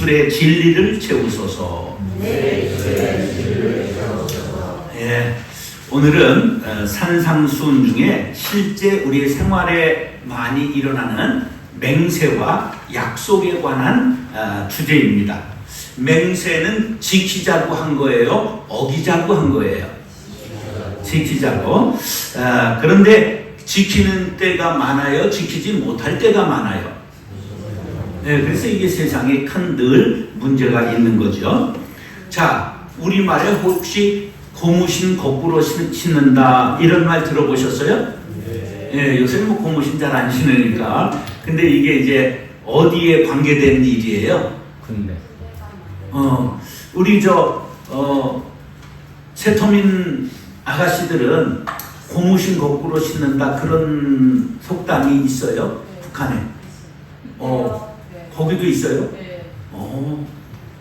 입술의 진리를 채우소서. 예, 오늘은 산상수훈 중에 실제 우리의 생활에 많이 일어나는 맹세와 약속에 관한 주제입니다. 맹세는 지키자고 한 거예요? 어기자고 한 거예요? 지키자고. 그런데 지키는 때가 많아요? 지키지 못할 때가 많아요? 네, 그래서 이게 세상에 큰 늘 문제가 있는 거죠. 자, 우리말에 혹시 고무신 거꾸로 신는다 이런 말 들어보셨어요? 네, 요새는 뭐 고무신 잘 안 신으니까. 근데 이게 이제 어디에 관계된 일이에요? 군대. 우리 세터민 아가씨들은 고무신 거꾸로 신는다 그런 속담이 있어요? 북한에. 거기도 있어요? 네.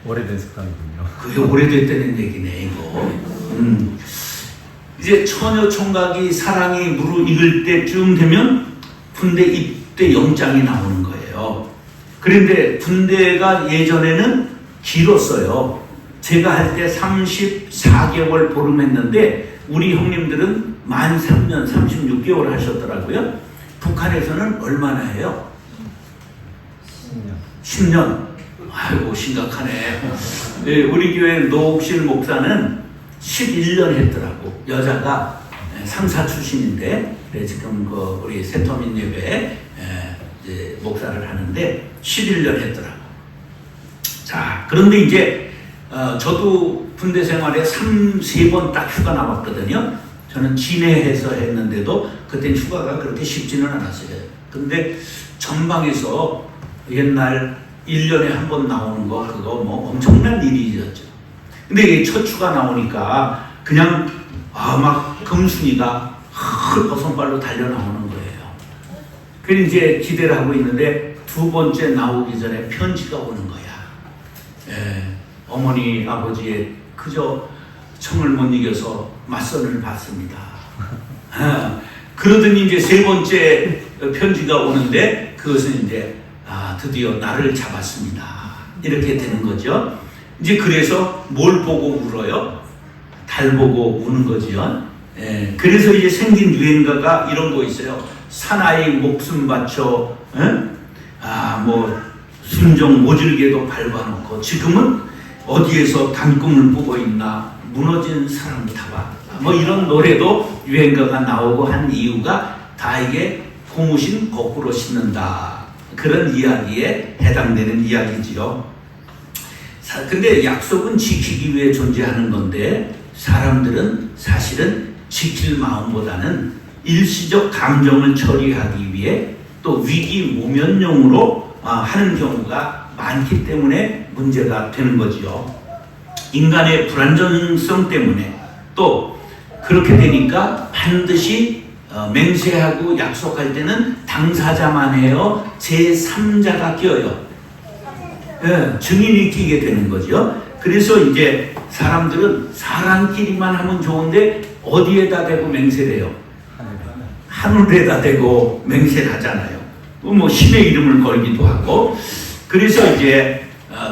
오래된 습관이군요. 그게 오래됐다는 얘기네, 이거. 이제 처녀 총각이 사랑이 무르익을 때쯤 되면 군대 입대 영장이 나오는 거예요. 그런데 군대가 예전에는 길었어요. 제가 할 때 34개월 보름했는데 우리 형님들은 만 3년 36개월 하셨더라고요. 북한에서는 얼마나 해요? 10년. 아이고 심각하네. 네, 우리 교회 노옥실 목사는 11년 했더라고. 여자가 상사 출신인데 지금 우리 세터민 예배 이제 목사를 하는데 11년 했더라고. 자, 그런데 이제 저도 군대 생활에 3-4번 딱 휴가 나왔거든요. 저는 진해에서 했는데도 그때 휴가가 그렇게 쉽지는 않았어요. 근데 전방에서 옛날 1년에 한 번 나오는 거 그거 뭐 엄청난 일이었죠. 근데 이게 첫 휴가 나오니까 그냥 막 금순이가 버선발로 달려 나오는 거예요. 그래서 이제 기대를 하고 있는데 두 번째 나오기 전에 편지가 오는 거야. 어머니 아버지의 그저 청을 못 이겨서 맞선을 받습니다. 그러더니 이제 세 번째 편지가 오는데 그것은 이제 드디어 나를 잡았습니다. 이렇게 되는 거죠. 이제 그래서 뭘 보고 울어요? 달 보고 우는 거죠. 그래서 이제 생긴 유행가가 이런 거 있어요. 사나이 목숨 바쳐, 뭐 순정 모질게도 밟아놓고 지금은 어디에서 단꿈을 꾸고 있나 무너진 사랑 타봐. 뭐 이런 노래도 유행가가 나오고 한 이유가 다 이게 고무신 거꾸로 신는다. 그런 이야기에 해당되는 이야기지요. 근데 약속은 지키기 위해 존재하는 건데 사람들은 사실은 지킬 마음보다는 일시적 감정을 처리하기 위해 또 위기 모면용으로 하는 경우가 많기 때문에 문제가 되는 거지요. 인간의 불안정성 때문에 또 그렇게 되니까 반드시 맹세하고 약속할 때는 당사자만 해요. 제3자가 껴요. 증인이 끼게 되는 거죠. 그래서 이제 사람들은 사람끼리만 하면 좋은데 어디에다 대고 맹세를 해요? 하늘에다 대고 맹세를 하잖아요. 뭐 신의 이름을 걸기도 하고. 그래서 이제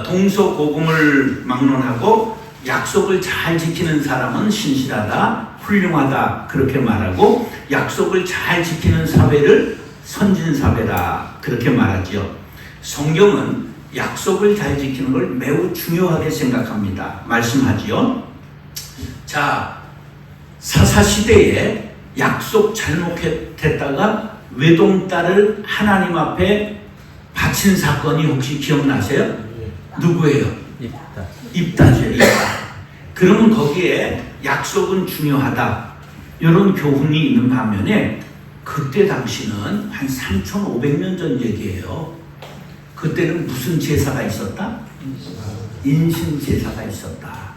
동서고금을 막론하고 약속을 잘 지키는 사람은 신실하다, 훌륭하다 그렇게 말하고 약속을 잘 지키는 사회를 선진사회다 그렇게 말하죠. 성경은 약속을 잘 지키는 걸 매우 중요하게 생각합니다. 말씀하지요. 자, 사사시대에 약속 잘못했다가 외동딸을 하나님 앞에 바친 사건이 혹시 기억나세요? 누구예요? 입다죠. 입다. 그러면 거기에 약속은 중요하다 이런 교훈이 있는 반면에 그때 당시는 한 3,500년 전 얘기예요. 그때는 무슨 제사가 있었다? 인신 제사가 있었다.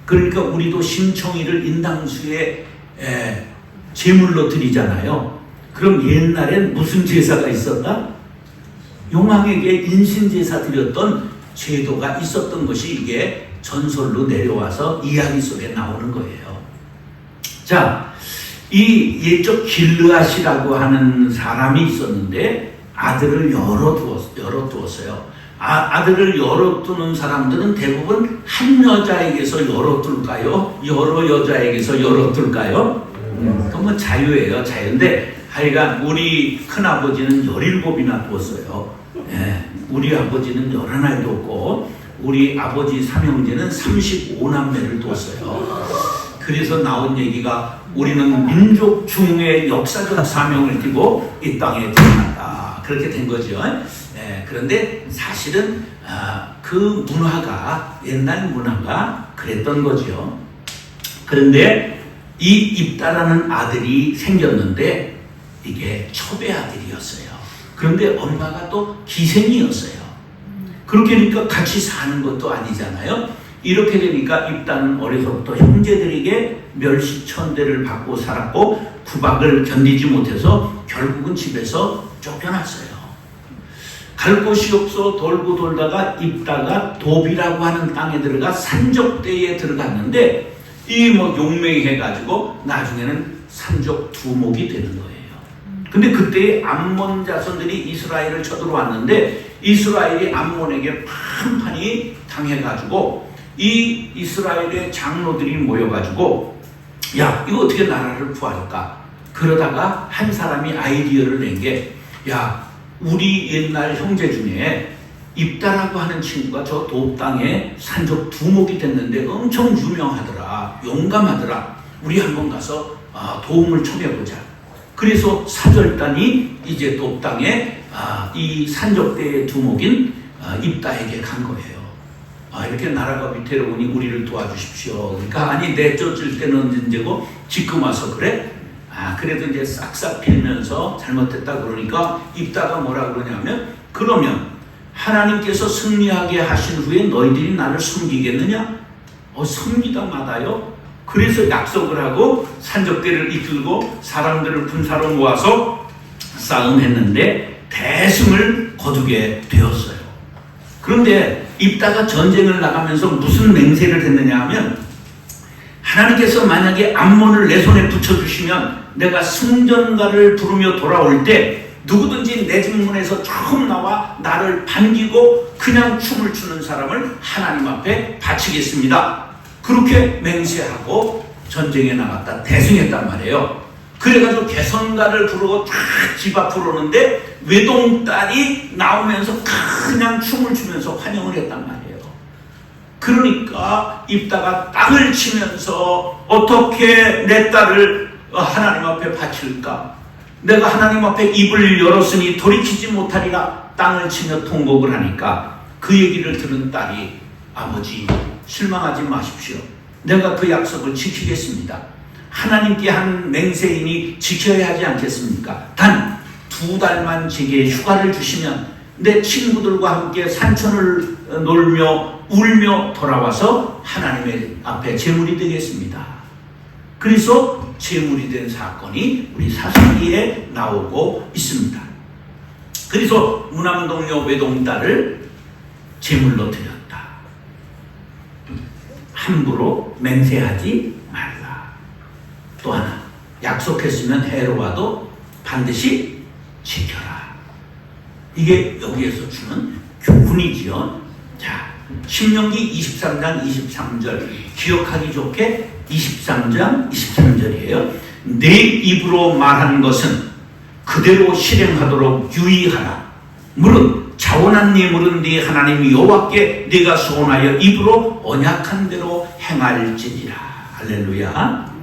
그러니까 우리도 신청이를 인당수에 제물로 드리잖아요. 그럼 옛날엔 무슨 제사가 있었다? 용왕에게 인신 제사 드렸던 제도가 있었던 것이 이게 전설로 내려와서 이야기 속에 나오는 거예요. 자, 이 옛적 길르앗이라고 하는 사람이 있었는데 아들을 열어두었어요. 아들을 열어두는 사람들은 대부분 한 여자에게서 열어둘까요? 여러 여자에게서 열어둘까요? 그건 뭐 자유예요. 자유인데 하여간 우리 큰아버지는 17이나 두었어요. 예, 우리 아버지는 11알 두었고 우리 아버지 삼형제는 35남매를 두었어요. 그래서 나온 얘기가 우리는 민족 중의 역사적 사명을 띠고 이 땅에 태어났다. 그렇게 된 거죠. 예, 그런데 사실은 그 문화가 옛날 문화가 그랬던 거죠. 그런데 이 입다라는 아들이 생겼는데 이게 첩의 아들이었어요. 그런데 엄마가 또 기생이었어요. 그렇게 되니까 같이 사는 것도 아니잖아요. 이렇게 되니까 입다는 어려서부터 형제들에게 멸시천대를 받고 살았고 구박을 견디지 못해서 결국은 집에서 쫓겨났어요. 갈 곳이 없어 돌고 돌다가 입다가 도비라고 하는 땅에 들어가 산적대에 들어갔는데 이 뭐 용맹해가지고 나중에는 산적 두목이 되는 거예요. 근데 그때 암몬 자손들이 이스라엘을 쳐들어왔는데 이스라엘이 암몬에게 판판히 당해가지고 이 이스라엘의 장로들이 모여가지고 야 이거 어떻게 나라를 구할까? 그러다가 한 사람이 아이디어를 낸 게 야 우리 옛날 형제 중에 입다라고 하는 친구가 저 돕땅에 산적 두목이 됐는데 엄청 유명하더라. 용감하더라. 우리 한번 가서 도움을 청해보자. 그래서 사절단이 이제 돕땅에 이 산적대의 두목인 입다에게 간 거예요. 이렇게 나라가 위태로우니 우리를 도와주십시오. 그러니까 아니 내쫓을 때는 언제고 지금 와서 그래? 그래도 이제 싹싹 빌면서 잘못했다 그러니까 입다가 뭐라 그러냐면 그러면 하나님께서 승리하게 하신 후에 너희들이 나를 섬기겠느냐? 섬기다 마다요. 그래서 약속을 하고 산적대를 이끌고 사람들을 군사로 모아서 싸움했는데 대승을 거두게 되었어요. 그런데 입다가 전쟁을 나가면서 무슨 맹세를 했느냐 하면 하나님께서 만약에 암몬을 내 손에 붙여주시면 내가 승전가를 부르며 돌아올 때 누구든지 내 집 문에서 처음 나와 나를 반기고 그냥 춤을 추는 사람을 하나님 앞에 바치겠습니다. 그렇게 맹세하고 전쟁에 나갔다 대승했단 말이에요. 그래가지고 개선가를 부르고 딱 집 앞으로 오는데 외동딸이 나오면서 그냥 춤을 추면서 환영을 했단 말이에요. 그러니까 입다가 땅을 치면서 어떻게 내 딸을 하나님 앞에 바칠까? 내가 하나님 앞에 입을 열었으니 돌이키지 못하리라 땅을 치며 통곡을 하니까 그 얘기를 들은 딸이 아버지 실망하지 마십시오. 내가 그 약속을 지키겠습니다. 하나님께 한 맹세이니 지켜야 하지 않겠습니까? 단 2달만 제게 휴가를 주시면 내 친구들과 함께 산천을 놀며 울며 돌아와서 하나님의 앞에 제물이 되겠습니다. 그래서 제물이 된 사건이 우리 사사기에 나오고 있습니다. 그래서 무남동녀 외동딸을 제물로 드렸다. 함부로 맹세하지 말라. 또 하나 약속했으면 해로 와도 반드시 지켜라. 이게 여기에서 주는 교훈이지요. 자, 신명기 23장 23절 기억하기 좋게 23장 23절이에요. 내 입으로 말하는 것은 그대로 실행하도록 유의하라. 물은 자원한 예물은 네 하나님 여호와께 네가 소원하여 입으로 언약한 대로 행할지니라. 할렐루야.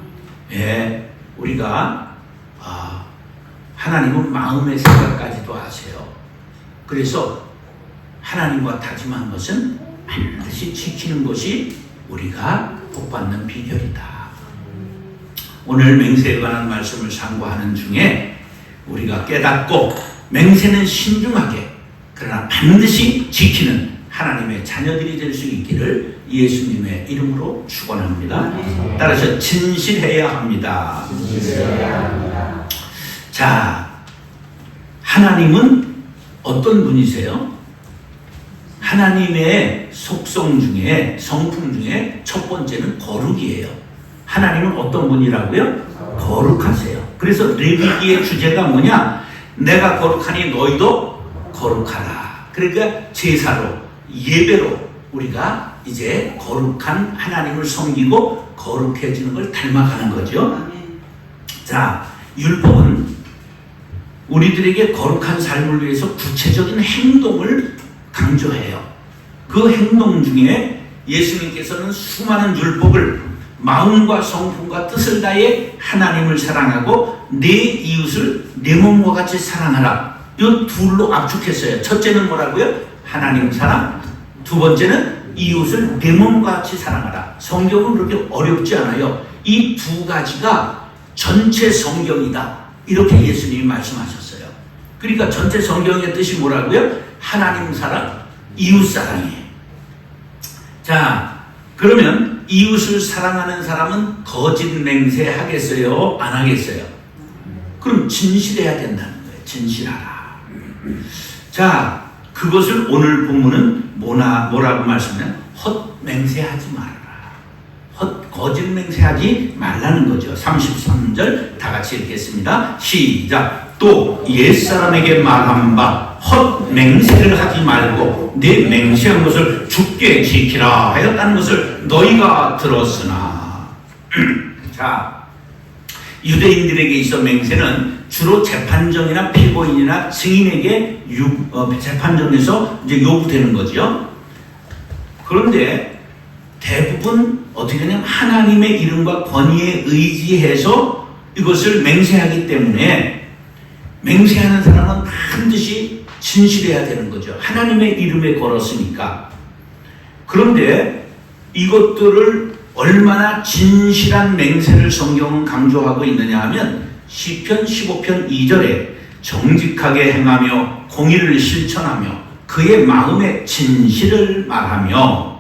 예, 우리가 하나님은 마음의 생각까지도 아세요. 그래서 하나님과 다짐한 것은 반드시 지키는 것이 우리가 복받는 비결이다. 오늘 맹세에 관한 말씀을 상고하는 중에 우리가 깨닫고 맹세는 신중하게 그러나 반드시 지키는 하나님의 자녀들이 될 수 있기를 예수님의 이름으로 축원합니다. 따라서 진실해야 합니다. 자, 하나님은 어떤 분이세요? 하나님의 속성 중에 성품 중에 첫 번째는 거룩이에요. 하나님은 어떤 분이라고요? 거룩하세요. 그래서 레위기의 주제가 뭐냐? 내가 거룩하니 너희도 거룩하라. 그러니까 제사로, 예배로 우리가 이제 거룩한 하나님을 섬기고 거룩해지는 걸 닮아가는 거죠. 자, 율법은 우리들에게 거룩한 삶을 위해서 구체적인 행동을 강조해요. 그 행동 중에 예수님께서는 수많은 율법을 마음과 성품과 뜻을 다해 하나님을 사랑하고 내 이웃을 내 몸과 같이 사랑하라. 이 둘로 압축했어요. 첫째는 뭐라고요? 하나님 사랑. 두 번째는 이웃을 내 몸과 같이 사랑하라. 성경은 그렇게 어렵지 않아요. 이 두 가지가 전체 성경이다. 이렇게 예수님이 말씀하셨어요. 그러니까 전체 성경의 뜻이 뭐라고요? 하나님 사랑, 이웃 사랑이에요. 자, 그러면 이웃을 사랑하는 사람은 거짓 맹세하겠어요? 안 하겠어요? 그럼 진실해야 된다는 거예요. 진실하라. 자, 그것을 오늘 본문은 뭐라고 말씀해요? 헛맹세하지 말아라. 거짓 맹세하지 말라는 거죠. 33절 다 같이 읽겠습니다. 시작. 또 옛사람에게 말한 바 헛맹세를 하지 말고 내 맹세한 것을 주께 지키라 하였다는 것을 너희가 들었으나 자, 유대인들에게 있어 맹세는 주로 재판정이나 피고인이나 증인에게 재판정에서 이제 요구되는 거죠. 그런데 대부분 어떻게 되냐면 하나님의 이름과 권위에 의지해서 이것을 맹세하기 때문에 맹세하는 사람은 반드시 진실해야 되는 거죠. 하나님의 이름에 걸었으니까. 그런데 이것들을 얼마나 진실한 맹세를 성경은 강조하고 있느냐 하면 시편 15편 2절에 정직하게 행하며 공의를 실천하며 그의 마음의 진실을 말하며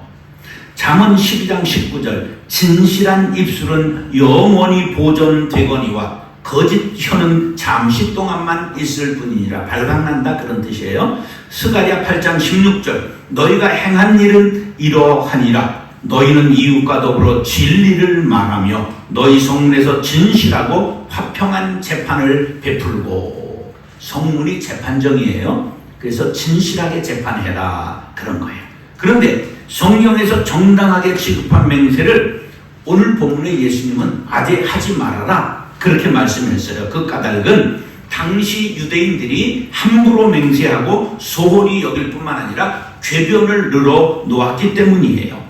잠언 12장 19절 진실한 입술은 영원히 보존되거니와 거짓 혀는 잠시 동안만 있을 뿐이니라. 발각난다 그런 뜻이에요. 스가랴 8장 16절 너희가 행한 일은 이러하니라. 너희는 이웃과 더불어 진리를 말하며 너희 성문에서 진실하고 화평한 재판을 베풀고. 성문이 재판정이에요. 그래서 진실하게 재판해라 그런 거예요. 그런데 성경에서 정당하게 취급한 맹세를 오늘 본문에 예수님은 아예 하지 말아라 그렇게 말씀했어요. 그 까닭은 당시 유대인들이 함부로 맹세하고 소홀히 여길 뿐만 아니라 궤변을 늘어 놓았기 때문이에요.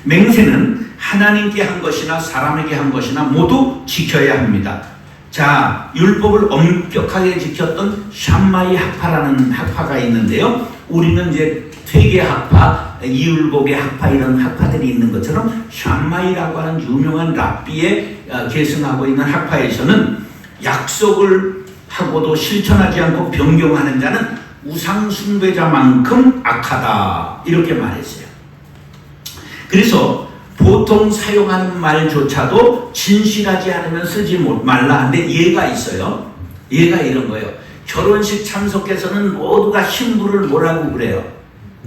맹세는 하나님께 한 것이나 사람에게 한 것이나 모두 지켜야 합니다. 자, 율법을 엄격하게 지켰던 샴마이 학파라는 학파가 있는데요. 우리는 이제 퇴계 학파, 이율복의 학파 이런 학파들이 있는 것처럼 샴마이라고 하는 유명한 랍비에 계승하고 있는 학파에서는 약속을 하고도 실천하지 않고 변경하는 자는 우상 숭배자만큼 악하다 이렇게 말했어요. 그래서 보통 사용하는 말조차도 진실하지 않으면 쓰지 말라 하는데 예가 있어요. 예가 이런 거예요. 결혼식 참석해서는 모두가 신부를 뭐라고 그래요?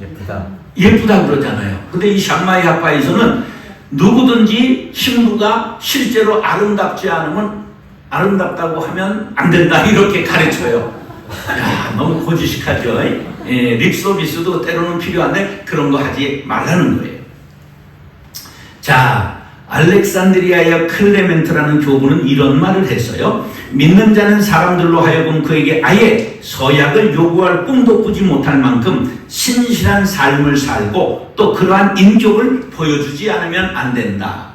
예쁘다. 예쁘다 그러잖아요. 근데 이 샴마이 학파에서는 누구든지 신부가 실제로 아름답지 않으면 아름답다고 하면 안 된다 이렇게 가르쳐요. 야, 너무 고지식하죠. 립서비스도 때로는 필요한데 그런 거 하지 말라는 거예요. 자, 알렉산드리아의 클레멘트라는 교부는 이런 말을 했어요. 믿는 자는 사람들로 하여금 그에게 아예 서약을 요구할 꿈도 꾸지 못할 만큼 신실한 삶을 살고 또 그러한 인격을 보여주지 않으면 안 된다.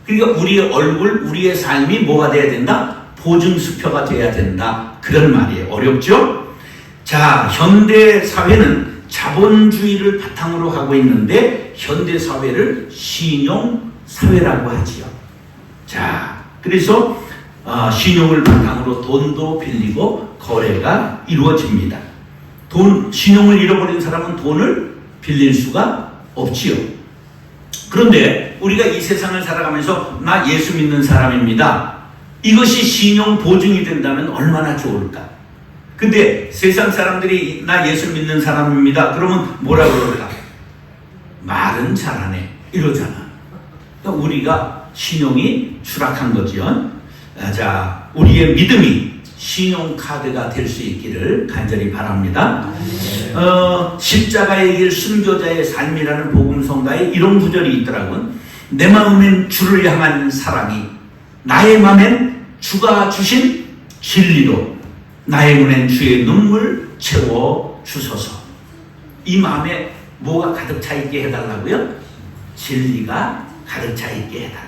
그러니까 우리의 얼굴, 우리의 삶이 뭐가 돼야 된다? 보증수표가 돼야 된다. 그런 말이에요. 어렵죠? 자, 현대 사회는 자본주의를 바탕으로 하고 있는데 현대 사회를 신용 사회라고 하지요. 자, 그래서 신용을 바탕으로 돈도 빌리고 거래가 이루어집니다. 신용을 잃어버린 사람은 돈을 빌릴 수가 없지요. 그런데 우리가 이 세상을 살아가면서 나 예수 믿는 사람입니다. 이것이 신용 보증이 된다면 얼마나 좋을까? 근데 세상 사람들이 나 예수 믿는 사람입니다. 그러면 뭐라고 그럴까? 말은 잘하네. 이러잖아. 그러니까 우리가 신용이 추락한 거죠. 자, 우리의 믿음이 신용카드가 될 수 있기를 간절히 바랍니다. 십자가의 길 순교자의 삶이라는 복음성가에 이런 구절이 있더라고요. 내 마음엔 주를 향한 사랑이, 나의 마음엔 주가 주신 진리로, 나의 눈엔 주의 눈물 채워 주소서. 이 마음에 뭐가 가득 차 있게 해달라고요? 진리가 가득 차 있게 해달라.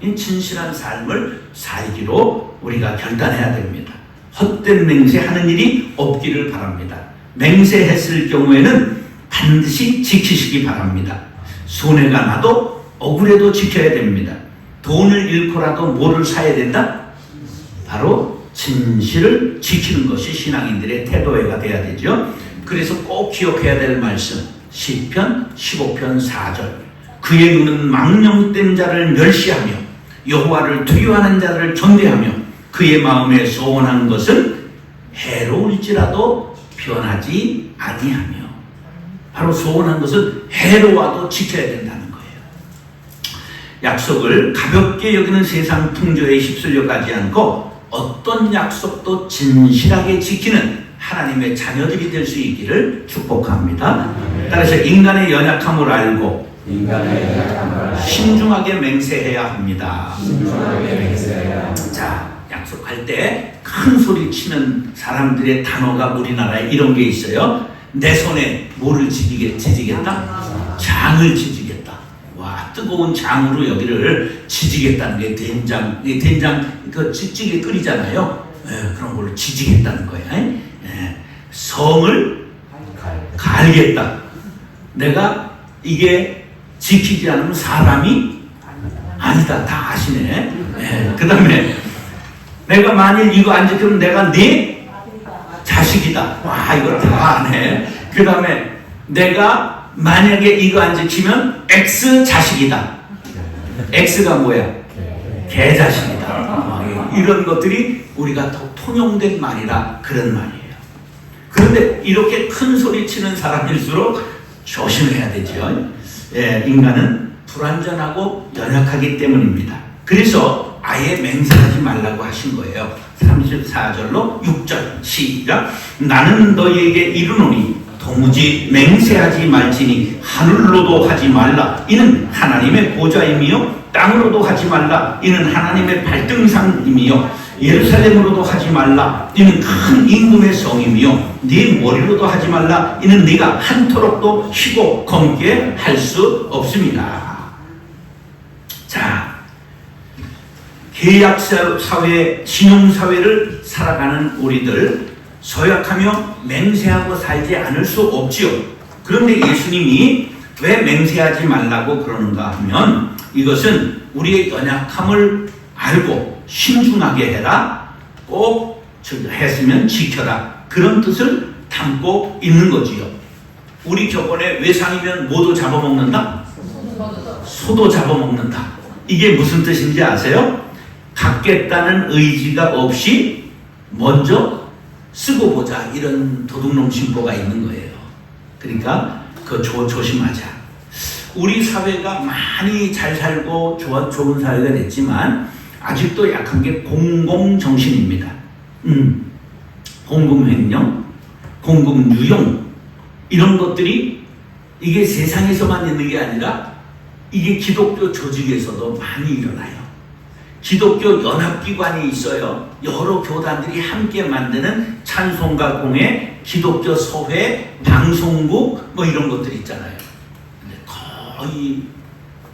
이 진실한 삶을 살기로 우리가 결단해야 됩니다. 헛된 맹세하는 일이 없기를 바랍니다. 맹세했을 경우에는 반드시 지키시기 바랍니다. 손해가 나도 억울해도 지켜야 됩니다. 돈을 잃고라도 뭐를 사야 된다? 바로 진실을 지키는 것이 신앙인들의 태도가 돼야 되죠. 그래서 꼭 기억해야 될 말씀, 시편 15편 4절. 그의 눈은 망령된 자를 멸시하며 여호와를 두려워하는 자를 존대하며 그의 마음에 소원한 것은 해로울지라도 변하지 아니하며. 바로 소원한 것은 해로워도 지켜야 된다는 거예요. 약속을 가볍게 여기는 세상 풍조에 휩쓸려 가지 않고 어떤 약속도 진실하게 지키는 하나님의 자녀들이 될 수 있기를 축복합니다. 따라서 인간의 연약함을 알고 신중하게 맹세해야 합니다. 자, 약속할 때 큰 소리 치는 사람들의 단어가 우리나라에 이런 게 있어요. 내 손에 뭐를 지지겠다? 장을 지지겠다. 와, 뜨거운 장으로 여기를 지지겠다는 게 된장 그 찌개 끓이잖아요. 그런 걸로 지지겠다는 거예요. 성을 갈겠다. 내가 이게 지키지 않으면 사람이 아니다. 다 아시네. 그 다음에 내가 만일 이거 안 지키면 내가 네 자식이다. 와, 이거 다 아네. 그 다음에 내가 만약에 이거 안 지키면 X 자식이다. X가 뭐야? 개 자식이다. 이런 것들이 우리가 더 통용된 말이라 그런 말이에요. 그런데 이렇게 큰 소리 치는 사람일수록 조심해야 되죠. 인간은 불완전하고 연약하기 때문입니다. 그래서 아예 맹세하지 말라고 하신 거예요. 34절로 6절 시작. 나는 너희에게 이르노니 도무지 맹세하지 말지니 하늘로도 하지 말라. 이는 하나님의 보좌임이요 땅으로도 하지 말라. 이는 하나님의 발등상임이요 예루살렘으로도 하지 말라. 이는 큰 임금의 성임이요 네 머리로도 하지 말라. 이는 네가 한토록도 쉬고 검게 할 수 없습니다. 자, 계약사회, 신용사회를 살아가는 우리들 서약하며 맹세하고 살지 않을 수 없지요. 그런데 예수님이 왜 맹세하지 말라고 그러는가 하면 이것은 우리의 연약함을 알고 신중하게 해라. 꼭 했으면 지켜라. 그런 뜻을 담고 있는 거지요. 우리 저번에 외상이면 뭐도 잡아먹는다? 소도 잡아먹는다. 이게 무슨 뜻인지 아세요? 갖겠다는 의지가 없이 먼저 쓰고 보자. 이런 도둑놈 심보가 있는 거예요. 그러니까 그거 조심하자. 우리 사회가 많이 잘 살고 좋은 사회가 됐지만 아직도 약한 게 공공정신입니다. 공공횡령, 공공유용 이런 것들이 이게 세상에서만 있는 게 아니라 이게 기독교 조직에서도 많이 일어나요. 기독교 연합기관이 있어요. 여러 교단들이 함께 만드는 찬송가 공회, 기독교 소회, 방송국 뭐 이런 것들 있잖아요. 근데 거의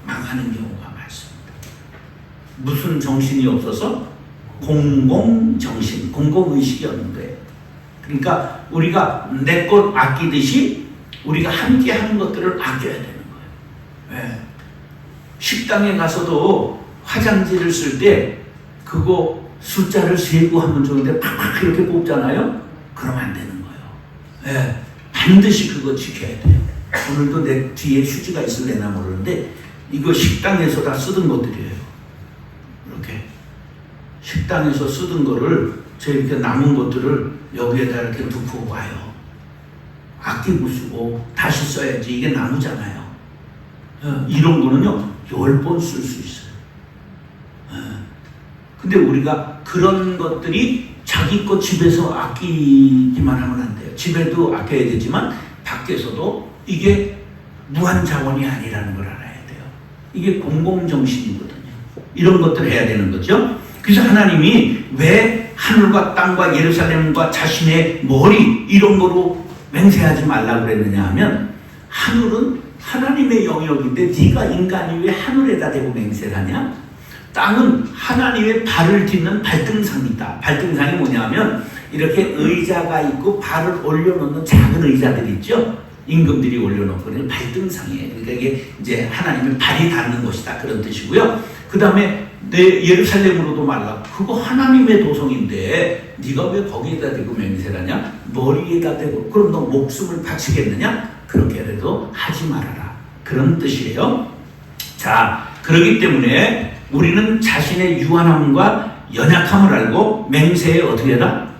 망하는 경우가 많습니다. 무슨 정신이 없어서? 공공정신, 공공의식이 없는 거예요. 그러니까 우리가 내 것 아끼듯이 우리가 함께 하는 것들을 아껴야 되는 거예요. 네. 식당에 가서도 화장지를 쓸 때 그거 숫자를 세고 하면 좋은데 팍팍 이렇게 뽑잖아요. 그러면 안 되는 거예요. 네. 반드시 그거 지켜야 돼요. 오늘도 내 뒤에 휴지가 있을래나 모르는데 이거 식당에서 다 쓰던 것들이에요. 이렇게 식당에서 쓰던 거를 저 이렇게 남은 것들을 여기에다 이렇게 넣고 와요. 아끼고 쓰고 다시 써야지. 이게 나무잖아요. 이런 거는요 10번 쓸 수 있어요. 근데 우리가 그런 것들이 자기 것 집에서 아끼기만 하면 안 돼요. 집에도 아껴야 되지만 밖에서도 이게 무한 자원이 아니라는 걸 알아야 돼요. 이게 공공정신이거든요. 이런 것들을 해야 되는 거죠. 그래서 하나님이 왜 하늘과 땅과 예루살렘과 자신의 머리 이런 거로 맹세하지 말라고 그랬느냐 하면 하늘은 하나님의 영역인데 네가 인간이 왜 하늘에다 대고 맹세를 하냐? 땅은 하나님의 발을 딛는 발등상이다. 발등상이 뭐냐면 이렇게 의자가 있고 발을 올려놓는 작은 의자들이 있죠. 임금들이 올려놓고 그러는 발등상이에요. 그러니까 이게 이제 하나님의 발이 닿는 곳이다 그런 뜻이고요. 그 다음에 내 예루살렘으로도 말라. 그거 하나님의 도성인데 네가 왜 거기에다 대고 맹세를 하냐? 머리에다 대고 그럼 너 목숨을 바치겠느냐? 그렇게라도 하지 말아라. 그런 뜻이에요. 자, 그렇기 때문에 우리는 자신의 유한함과 연약함을 알고 맹세에 어떻게 해라?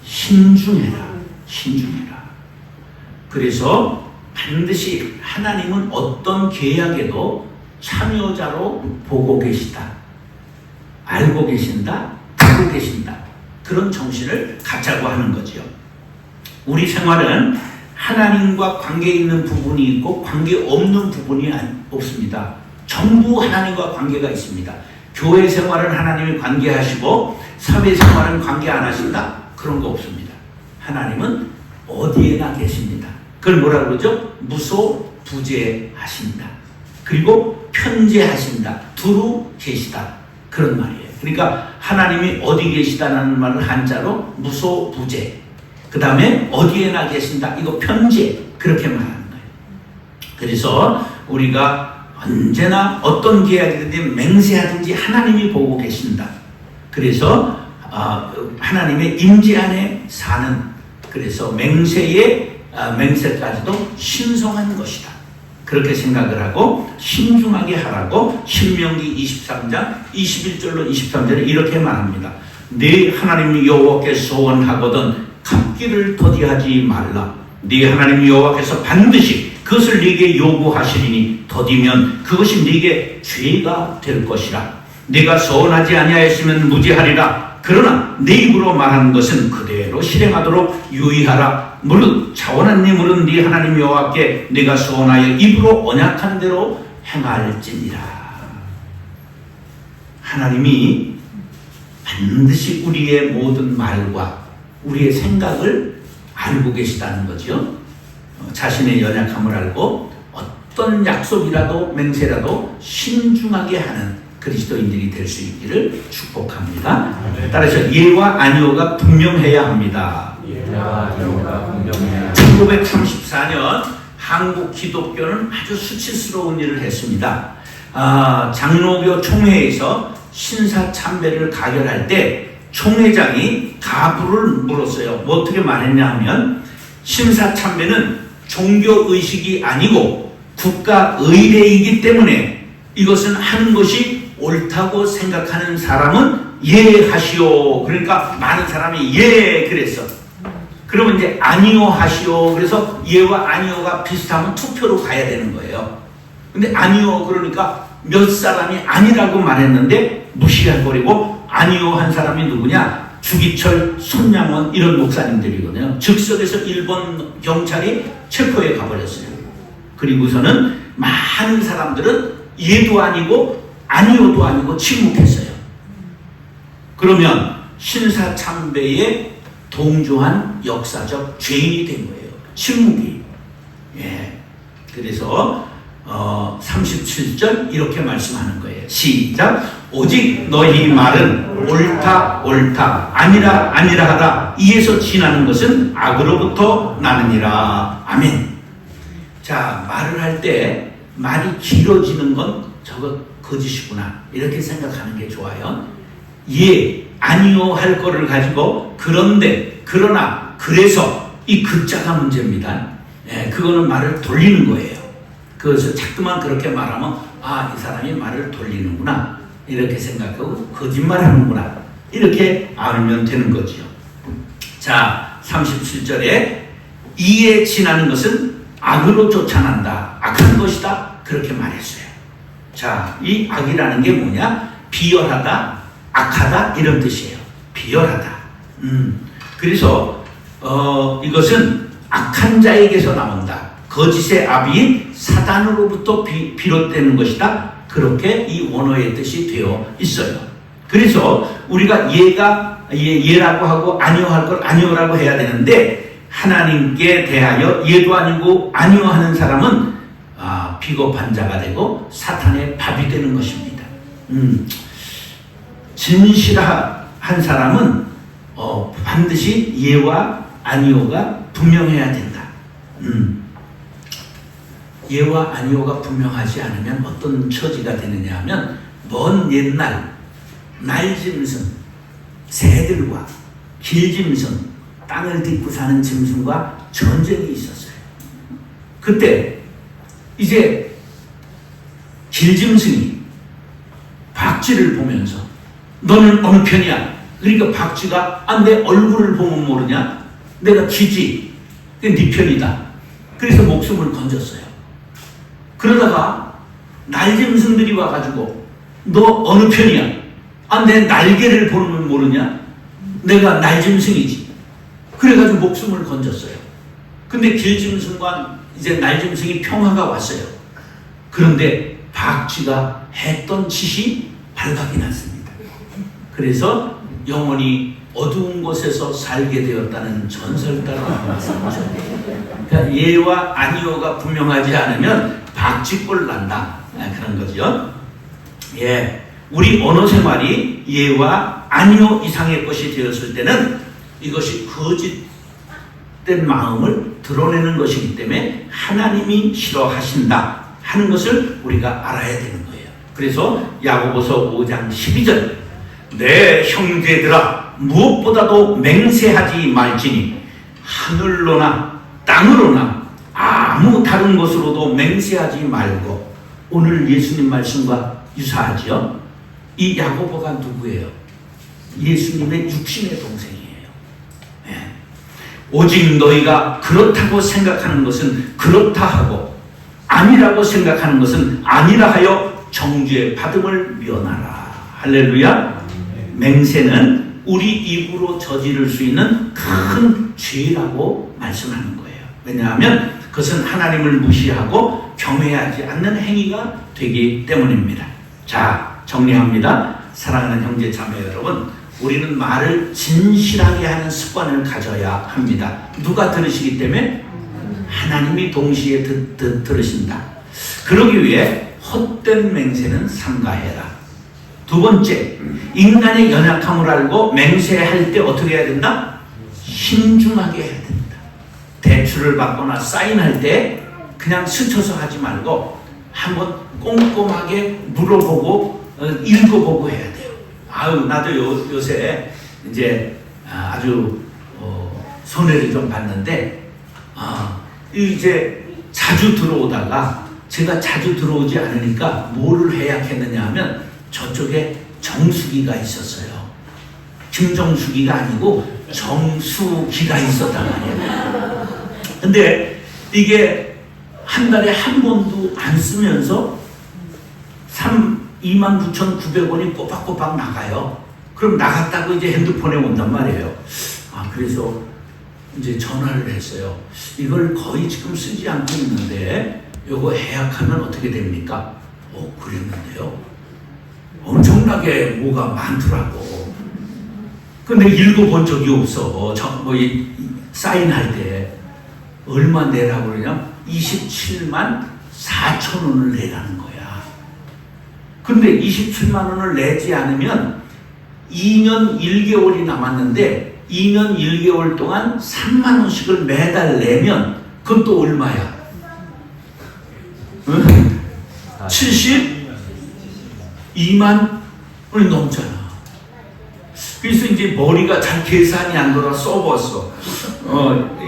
신중해라. 신중해라. 그래서 반드시 하나님은 어떤 계약에도 참여자로 보고 계시다. 알고 계신다. 보고 계신다. 그런 정신을 갖자고 하는 거죠. 우리 생활은 하나님과 관계 있는 부분이 있고 관계 없는 부분이 없습니다. 전부 하나님과 관계가 있습니다. 교회 생활은 하나님이 관계하시고 사회 생활은 관계 안 하신다? 그런 거 없습니다. 하나님은 어디에나 계십니다. 그걸 뭐라 그러죠? 무소부재하신다. 그리고 편재하신다. 두루 계시다. 그런 말이에요. 그러니까 하나님이 어디 계시다는 말을 한자로 무소부재. 그 다음에 어디에나 계신다. 이거 편재. 그렇게 말하는 거예요. 그래서 우리가 언제나 어떤 계약이든지 맹세하든지 하나님이 보고 계신다. 그래서 하나님의 임재 안에 사는 그래서 맹세까지도 신성한 것이다. 그렇게 생각을 하고 신중하게 하라고 신명기 23장 21절로 23절에 이렇게 말합니다. 네 하나님 여호와께 소원하거든 갚기를 더디하지 말라. 네 하나님 여호와께서 반드시 그것을 네게 요구하시리니 더디면 그것이 네게 죄가 될 것이라. 네가 소원하지 아니하였으면 무죄하리라. 그러나 네 입으로 말하는 것은 그대로 실행하도록 유의하라. 무릇 자원한 네 물은 네 하나님 여호와께 네가 소원하여 입으로 언약한 대로 행할지니라. 하나님이 반드시 우리의 모든 말과 우리의 생각을 알고 계시다는 거죠. 자신의 연약함을 알고 어떤 약속이라도 맹세라도 신중하게 하는 그리스도인들이 될 수 있기를 축복합니다. 따라서 예와 아니오가 분명해야 합니다. 예와 아니오가 분명해야. 1934년 한국 기독교는 아주 수치스러운 일을 했습니다. 장로교 총회에서 신사참배를 가결할 때 총회장이 가부를 물었어요. 뭐 어떻게 말했냐 하면 신사참배는 종교의식이 아니고 국가의례이기 때문에 이것은 하는 것이 옳다고 생각하는 사람은 예하시오. 그러니까 많은 사람이 예 그랬어. 그러면 이제 아니오 하시오. 그래서 예와 아니오가 비슷하면 투표로 가야 되는 거예요. 근데 아니오 그러니까 몇 사람이 아니라고 말했는데 무시해버리고 아니오 한 사람이 누구냐? 주기철, 손양원 이런 목사님들이거든요. 즉석에서 일본 경찰이 체포해 가버렸어요. 그리고서는 많은 사람들은 예도 아니고 아니오도 아니고 침묵했어요. 그러면 신사참배에 동조한 역사적 죄인이 된 거예요. 침묵이. 예. 그래서 37절 이렇게 말씀하는 거예요. 시작. 오직 너희 말은 옳다 옳다 아니라 아니라 하다 이에서 지나는 것은 악으로부터 나느니라. 아멘. 자, 말을 할 때 말이 길어지는 건 저거 거짓이구나 이렇게 생각하는 게 좋아요. 예, 아니요 할 거를 가지고 그런데, 그러나, 그래서 이 글자가 문제입니다. 예, 그거는 말을 돌리는 거예요. 그래서 자꾸만 그렇게 말하면 이 사람이 말을 돌리는구나 이렇게 생각하고 거짓말하는구나 이렇게 알면 되는 거죠. 자, 37절에 이에 지나는 것은 악으로 쫓아난다. 악한 것이다. 그렇게 말했어요. 자, 이 악이라는 게 뭐냐? 비열하다, 악하다 이런 뜻이에요. 비열하다. 그래서 이것은 악한 자에게서 나온다. 거짓의 아비인 사단으로부터 비롯되는 것이다. 그렇게 이 원어의 뜻이 되어 있어요. 그래서 우리가 예라고 하고 아니요 할 걸 아니요라고 해야 되는데, 하나님께 대하여 예도 아니고 아니요 하는 사람은 비겁한 자가 되고 사탄의 밥이 되는 것입니다. 진실한 사람은 반드시 예와 아니요가 분명해야 된다. 예와 아니요가 분명하지 않으면 어떤 처지가 되느냐 하면, 먼 옛날 날짐승, 새들과 길짐승, 땅을 딛고 사는 짐승과 전쟁이 있었어요. 그때 이제 길짐승이 박쥐를 보면서 너는 어느 편이야? 그러니까 박쥐가 내 얼굴을 보면 모르냐? 내가 쥐지. 네 편이다. 그래서 목숨을 건졌어요. 그러다가 날짐승들이 와가지고 너 어느 편이야? 내 날개를 보면 모르냐? 내가 날짐승이지. 그래가지고 목숨을 건졌어요. 근데 길짐승과 이제 날짐승이 평화가 왔어요. 그런데 박쥐가 했던 짓이 발각이 났습니다. 그래서 영원히 어두운 곳에서 살게 되었다는 전설 따라 나왔습니다. 그러니까 예와 아니오가 분명하지 않으면 박쥐꼴 난다. 그런 거죠. 예, 우리 언어 생활이 예와 아니오 이상의 것이 되었을 때는 이것이 거짓된 마음을 드러내는 것이기 때문에 하나님이 싫어하신다 하는 것을 우리가 알아야 되는 거예요. 그래서 야고보서 5장 12절, 내 형제들아 무엇보다도 맹세하지 말지니 하늘로나 땅으로나 아무 다른 것으로도 맹세하지 말고. 오늘 예수님 말씀과 유사하지요. 이 야고보가 누구예요? 예수님의 육신의 동생이에요. 네. 오직 너희가 그렇다고 생각하는 것은 그렇다 하고 아니라고 생각하는 것은 아니라 하여 정죄 받음을 면하라. 할렐루야. 맹세는 우리 입으로 저지를 수 있는 큰 죄라고 말씀하는 거예요. 왜냐하면 그것은 하나님을 무시하고 경외하지 않는 행위가 되기 때문입니다. 자, 정리합니다. 사랑하는 형제 자매 여러분, 우리는 말을 진실하게 하는 습관을 가져야 합니다. 누가 들으시기 때문에? 하나님이 동시에 들으신다. 그러기 위해 헛된 맹세는 삼가해라. 두 번째, 인간의 연약함을 알고 맹세할 때 어떻게 해야 된다? 신중하게 해야 됩니다. 대출을 받거나 사인할 때 그냥 스쳐서 하지 말고 한번 꼼꼼하게 물어보고 읽어보고 해야 돼요. 나도 요새 이제 아주 손해를 좀 봤는데, 이제 자주 들어오다가 제가 자주 들어오지 않으니까 뭐를 해약했느냐 하면 저쪽에 정수기가 있었어요. 김정수기가 아니고 정수기가 있었단 말이에요. 근데 이게 한 달에 한 번도 안 쓰면서 29,900원이 꼬박꼬박 나가요. 그럼 나갔다고 이제 핸드폰에 온단 말이에요. 그래서 이제 전화를 했어요. 이걸 거의 지금 쓰지 않고 있는데 요거 해약하면 어떻게 됩니까? 그랬는데요. 엄청나게 뭐가 많더라고. 근데 읽어본 적이 없어. 사인할 때 얼마 내라고 그러냐? 27만 4천 원을 내라는 거야. 근데 27만 원을 내지 않으면 2년 1개월이 남았는데 2년 1개월 동안 3만 원씩을 매달 내면 그건 또 얼마야? 72만 원이 넘잖아. 그래서 이제 머리가 잘 계산이 안 돌아 써봤어.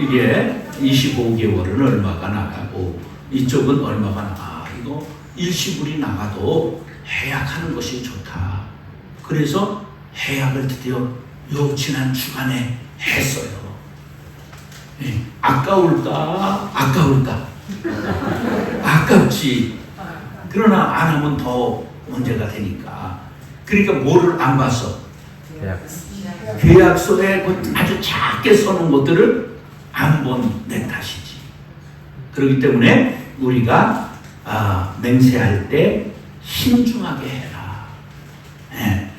이게 25개월은 얼마가 나가고 이쪽은 얼마가 나가. 이거 일시불이 나가도 해약하는 것이 좋다. 그래서 해약을 드디어 요 지난 주간에 했어요. 아까울까? 아깝지. 그러나 안 하면 더 문제가 되니까. 그러니까 뭐를 안 봤어? 계약서에 그 아주 작게 써놓은 것들을 안 본 내 탓이지. 그렇기 때문에 우리가 맹세할 때 신중하게 해라. 예.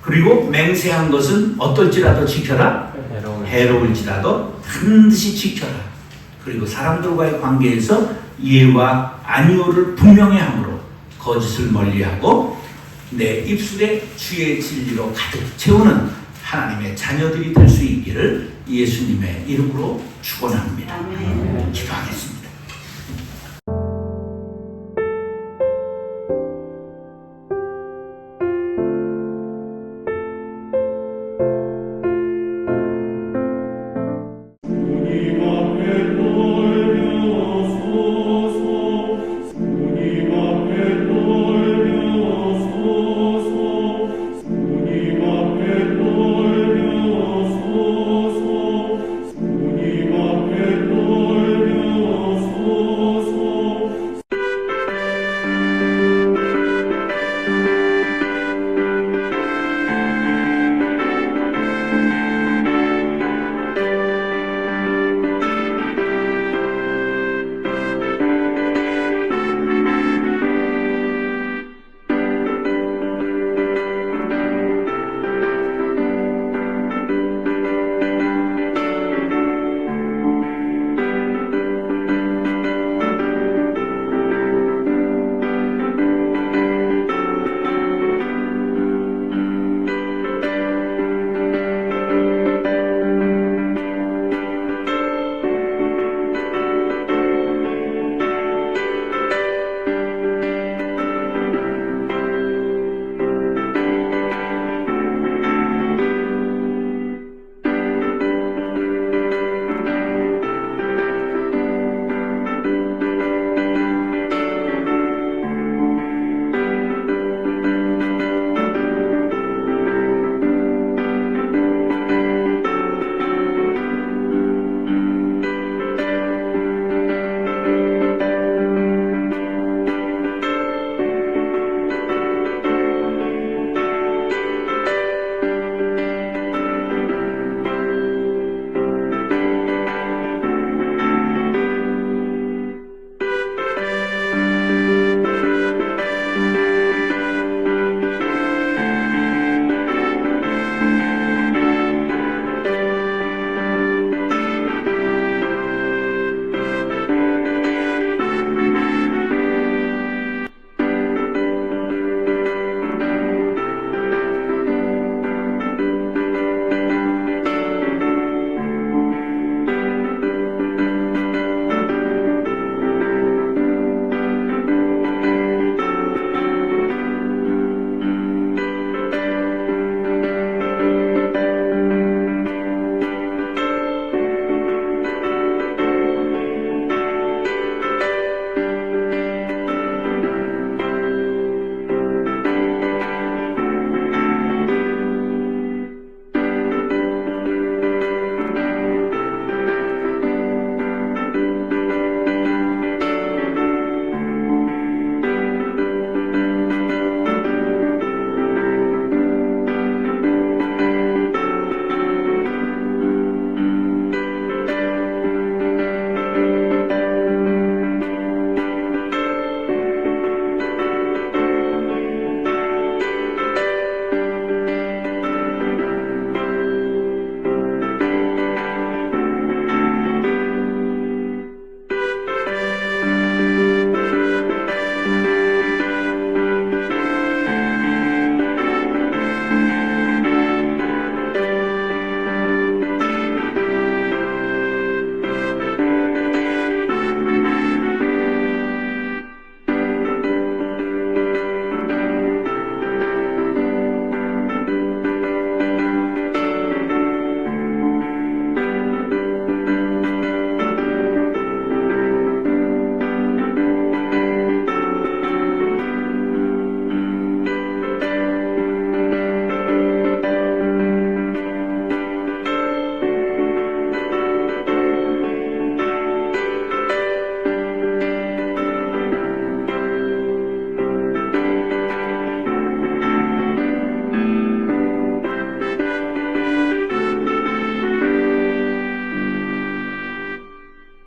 그리고 맹세한 것은 어떨지라도 지켜라. 해로울지라도 반드시 지켜라. 그리고 사람들과의 관계에서 예와 아니오를 분명히 함으로 거짓을 멀리하고 내 입술에 주의 진리로 가득 채우는 하나님의 자녀들이 될 수 있기를 예수님의 이름으로 축원합니다. 기도하겠습니다.